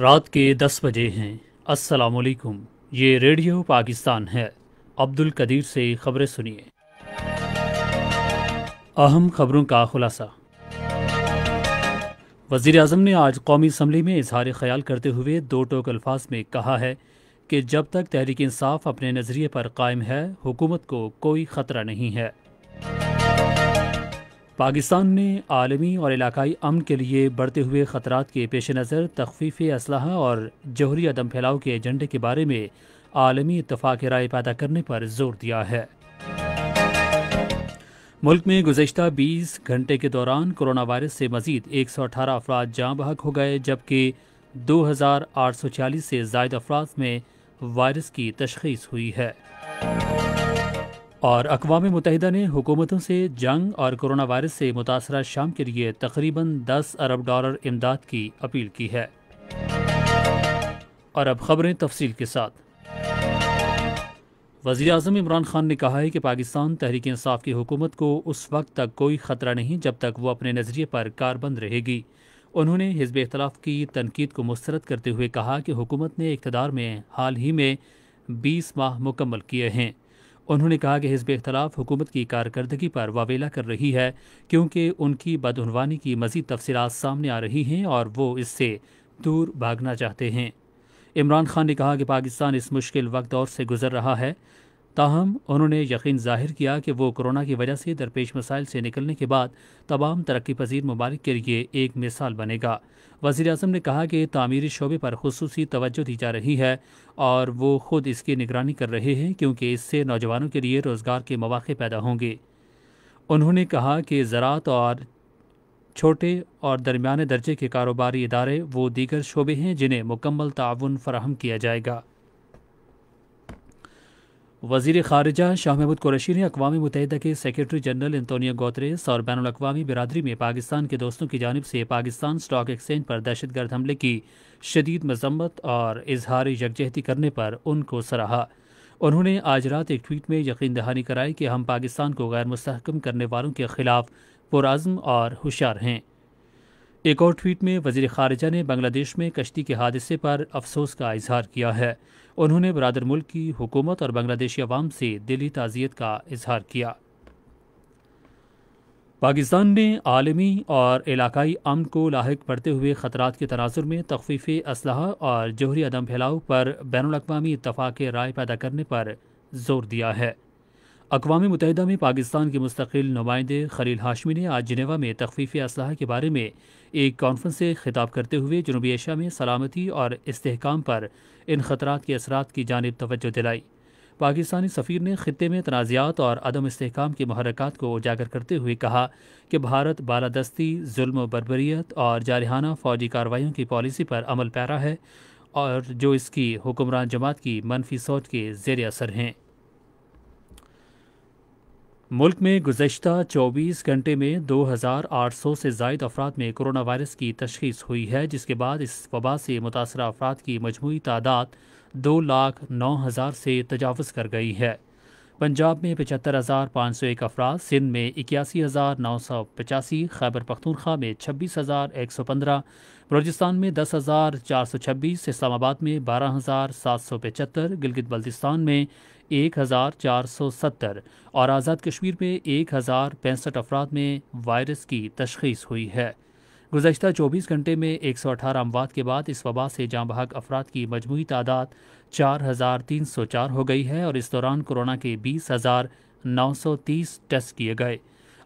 رات کے 10 بجے ہیں۔ السلام علیکم، یہ ریڈیو پاکستان ہے۔ عبد القدیر سے خبریں سنیے۔ اہم خبروں کا خلاصہ۔ وزیر اعظم نے آج قومی اسمبلی میں اظہار خیال کرتے ہوئے دو ٹوک الفاظ میں کہا ہے کہ جب تک تحریک انصاف اپنے نظریے پر قائم ہے، حکومت کو کوئی خطرہ نہیں ہے۔ پاکستان نے عالمی اور علاقائی امن کے لیے بڑھتے ہوئے خطرات کے پیش نظر تخفیف اسلحہ اور جوہری عدم پھیلاؤ کے ایجنڈے کے بارے میں عالمی اتفاق رائے پیدا کرنے پر زور دیا ہے۔ ملک میں گزشتہ 20 گھنٹے کے دوران کرونا وائرس سے مزید 118 افراد جاں بحق ہو گئے، جبکہ 2846 سے زائد افراد میں وائرس کی تشخیص ہوئی ہے۔ اور اقوام متحدہ نے حکومتوں سے جنگ اور کرونا وائرس سے متاثرہ شام کے لیے تقریباً $10 ارب امداد کی اپیل کی ہے۔ اور اب خبریں تفصیل کے ساتھ۔ وزیر اعظم عمران خان نے کہا ہے کہ پاکستان تحریک انصاف کی حکومت کو اس وقت تک کوئی خطرہ نہیں جب تک وہ اپنے نظریے پر کاربند رہے گی۔ انہوں نے حزب اختلاف کی تنقید کو مسترد کرتے ہوئے کہا کہ حکومت نے اقتدار میں حال ہی میں 20 ماہ مکمل کیے ہیں۔ انہوں نے کہا کہ حزب اختلاف حکومت کی کارکردگی پر واویلا کر رہی ہے کیونکہ ان کی بدعنوانی کی مزید تفصیلات سامنے آ رہی ہیں اور وہ اس سے دور بھاگنا چاہتے ہیں۔ عمران خان نے کہا کہ پاکستان اس مشکل وقت دور سے گزر رہا ہے، تاہم انہوں نے یقین ظاہر کیا کہ وہ کورونا کی وجہ سے درپیش مسائل سے نکلنے کے بعد تمام ترقی پذیر ممالک کے لیے ایک مثال بنے گا۔ وزیر اعظم نے کہا کہ تعمیری شعبے پر خصوصی توجہ دی جا رہی ہے اور وہ خود اس کی نگرانی کر رہے ہیں کیونکہ اس سے نوجوانوں کے لیے روزگار کے مواقع پیدا ہوں گے۔ انہوں نے کہا کہ زراعت اور چھوٹے اور درمیانے درجے کے کاروباری ادارے وہ دیگر شعبے ہیں جنہیں مکمل تعاون فراہم کیا جائے گا۔ وزیر خارجہ شاہ محمود قریشی نے اقوام متحدہ کے سیکرٹری جنرل انطونیو گوتریس اور بین الاقوامی برادری میں پاکستان کے دوستوں کی جانب سے پاکستان اسٹاک ایکسچینج پر دہشت گرد حملے کی شدید مذمت اور اظہار یکجہتی کرنے پر ان کو سراہا۔ انہوں نے آج رات ایک ٹویٹ میں یقین دہانی کرائی کہ ہم پاکستان کو غیر مستحکم کرنے والوں کے خلاف پرعزم اور ہوشیار ہیں۔ ایک اور ٹویٹ میں وزیر خارجہ نے بنگلہ دیش میں کشتی کے حادثے پر افسوس کا اظہار کیا ہے۔ انہوں نے برادر ملک کی حکومت اور بنگلہ دیشی عوام سے دلی تعزیت کا اظہار کیا۔ پاکستان نے عالمی اور علاقائی امن کو لاحق پڑتے ہوئے خطرات کے تناظر میں تخفیف اسلحہ اور جوہری عدم پھیلاؤ پر بین الاقوامی اتفاق رائے پیدا کرنے پر زور دیا ہے۔ اقوام متحدہ میں پاکستان کے مستقل نمائندے خلیل ہاشمی نے آج جنیوا میں تخفیف اسلحہ کے بارے میں ایک کانفرنس سے خطاب کرتے ہوئے جنوبی ایشیا میں سلامتی اور استحکام پر ان خطرات کے اثرات کی جانب توجہ دلائی۔ پاکستانی سفیر نے خطے میں تنازعات اور عدم استحکام کے محرکات کو اجاگر کرتے ہوئے کہا کہ بھارت بالادستی، ظلم و بربریت اور جارحانہ فوجی کارروائیوں کی پالیسی پر عمل پیرا ہے اور جو اس کی حکمران جماعت کی منفی سوچ کے زیر اثر ہیں۔ ملک میں گزشتہ 24 گھنٹے میں 2800 سے زائد افراد میں کرونا وائرس کی تشخیص ہوئی ہے، جس کے بعد اس وبا سے متاثرہ افراد کی مجموعی تعداد 2,09,000 سے تجاوز کر گئی ہے۔ پنجاب میں 75,501 افراد، سندھ میں 81,985، خیبر پختونخوا میں 26,115، بلوچستان میں 10,426، اسلام آباد میں 12,775، گلگت بلتستان میں 1,470 اور آزاد کشمیر میں 1,065 افراد میں وائرس کی تشخیص ہوئی ہے۔ گزشتہ 24 گھنٹے میں 118 اموات کے بعد اس وبا سے جاں بحق افراد کی مجموعی تعداد 4,304 ہو گئی ہے اور اس دوران کورونا کے 20,930 ٹیسٹ کیے گئے۔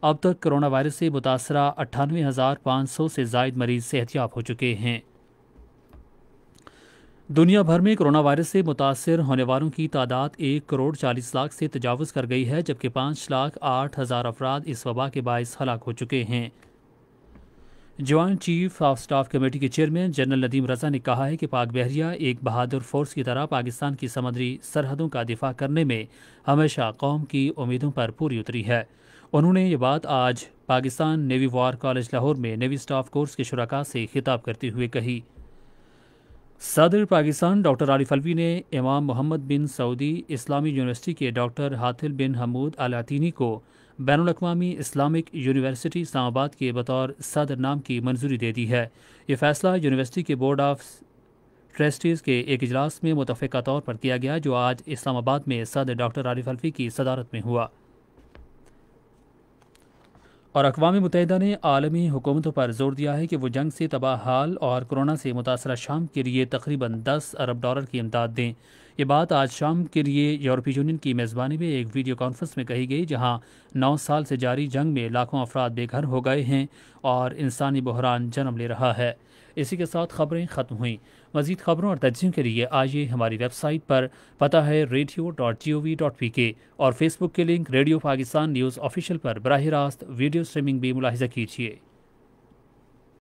اب تک کرونا وائرس سے متاثرہ 98,500 سے زائد مریض صحتیاب ہو چکے ہیں۔ دنیا بھر میں کرونا وائرس سے متاثر ہونے والوں کی تعداد 1,40,00,000 سے تجاوز کر گئی ہے، جبکہ 5,08,000 افراد اس وبا کے باعث ہلاک ہو چکے ہیں۔ Joint chief of staff committee کے چیئرمین جنرل ندیم رضا نے کہا ہے کہ پاک بحریہ ایک بہادر فورس کی طرح پاکستان کی سمندری سرحدوں کا دفاع کرنے میں ہمیشہ قوم کی امیدوں پر پوری اتری ہے۔ انہوں نے یہ بات آج Pakistan navy war college Lahore میں نیوی سٹاف کورس کے شرکاء سے خطاب کرتے ہوئے کہی۔ صدر پاکستان ڈاکٹر عارف الوی نے امام محمد بن سعودی اسلامی یونیورسٹی کے ڈاکٹر حاتل بن حمود العتینی کو بین الاقوامی اسلامک یونیورسٹی اسلام آباد کے بطور صدر نام کی منظوری دے دی ہے۔ یہ فیصلہ یونیورسٹی کے بورڈ آف ٹرسٹیز کے ایک اجلاس میں متفقہ طور پر کیا گیا، جو آج اسلام آباد میں صدر ڈاکٹر عارف الفی کی صدارت میں ہوا۔ اور اقوام متحدہ نے عالمی حکومتوں پر زور دیا ہے کہ وہ جنگ سے تباہ حال اور کورونا سے متاثرہ شام کے لیے تقریباً $10 ارب کی امداد دیں۔ یہ بات آج شام کے لیے یورپی یونین کی میزبانی میں ایک ویڈیو کانفرنس میں کہی گئی، جہاں 9 سال سے جاری جنگ میں لاکھوں افراد بے گھر ہو گئے ہیں اور انسانی بحران جنم لے رہا ہے۔ اسی کے ساتھ خبریں ختم ہوئیں۔ مزید خبروں اور تجزیوں کے لیے آئیے ہماری ویب سائٹ پر، پتہ ہے radio.gov.pk، اور فیس بک کے link Radio Pakistan News Official پر براہ راست ویڈیو اسٹریمنگ بھی ملاحظہ کیجیے۔